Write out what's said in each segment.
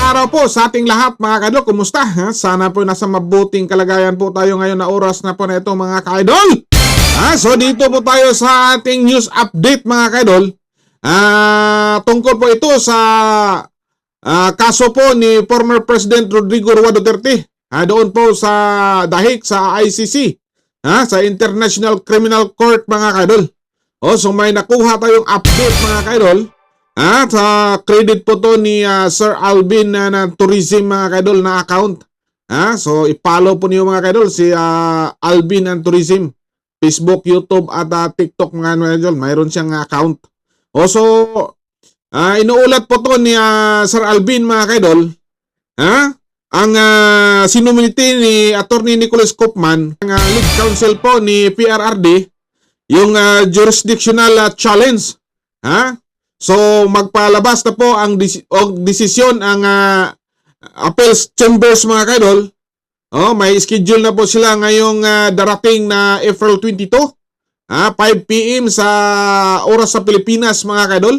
araw po sa ating lahat mga kaidol. Kumusta? Sana po nasa mabuting kalagayan po tayo ngayon na oras na po na ito mga kaidol. So dito po tayo sa ating news update mga kaidol. Tungkol po ito sa kaso po ni former President Rodrigo Roa Duterte. Doon po sa dahig sa ICC. Sa International Criminal Court mga kaidol. So may nakuha tayong update mga kaidol. Sa credit po to ni Sir Alvin na tourism mga kaidol na account. So i-follow po niyo mga kaidol si Alvin and Tourism. Facebook, YouTube at TikTok mga kaidol. Mayroon siyang account. So inuulat po to ni Sir Alvin mga kaidol. Ang sinuminiti ni Attorney Nicholas Koopman, ang lead counsel po ni PRRD, yung jurisdictional challenge. So magpalabas na po ang desisyon ang appeals chambers mga kaidol. May schedule na po sila ngayong darating na April 22, 5 PM sa oras sa Pilipinas mga kaidol.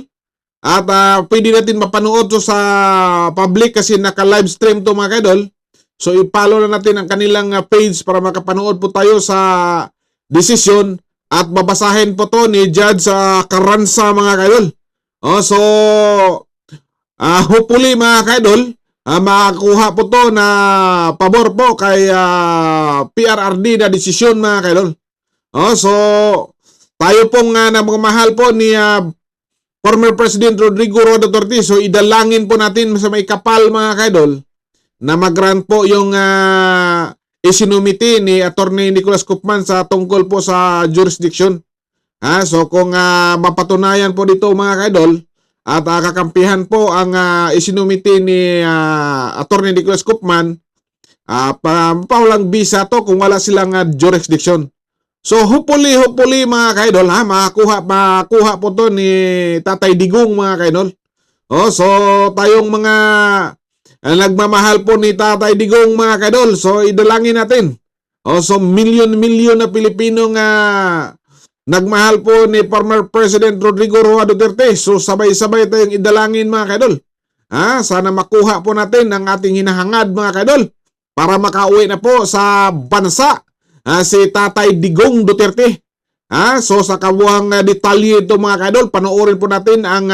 At pwede natin mapanood to sa public kasi naka-live stream to mga kaidol. So i-follow na natin ang kanilang page para makapanood po tayo sa desisyon at babasahin po to ni Judge Carranza mga kaidol. So hopefully mga kaidol, makakuha po to na pabor po kay PRRD na desisyon mga kaidol. So tayo pong namamahal po ni former President Rodrigo Roa Duterte. So idalangin po natin sa may kapal mga kaidol na mag-grant po yung isinumiti ni Attorney Nicholas Koopman sa tungkol po sa jurisdiction. So kung mapatunayan po dito mga kaidol at kakampihan po ang isinumiti ni Attorney Nicholas Koopman, pawalang visa to kung wala silang jurisdiction. So hopefully mga kaidol makuha po to ni Tatay Digong mga kaidol. So tayong mga nagmamahal po ni Tatay Digong mga kaidol, so idalangin natin. So milyon na Pilipino nga nagmahal po ni former President Rodrigo Roa Duterte. So sabay-sabay tayong idalangin mga kaidol. Sana makuha po natin ang ating hinahangad mga kaidol para makauwi na po sa bansa si Tatay Digong Duterte. So sa kabuhang detalye ito mga kaidol, panoorin po natin ang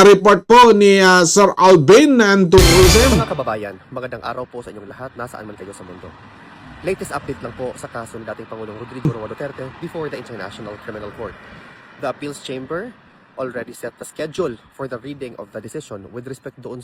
report po ni Sir Alvin and Tourism. Mga kababayan, magandang araw po sa inyong lahat nasaan man kayo sa mundo. Latest update lang po sa kaso ni dating Pangulong Rodrigo Roa Duterte before the International Criminal Court. The Appeals Chamber already set the schedule for the reading of the decision with respect doon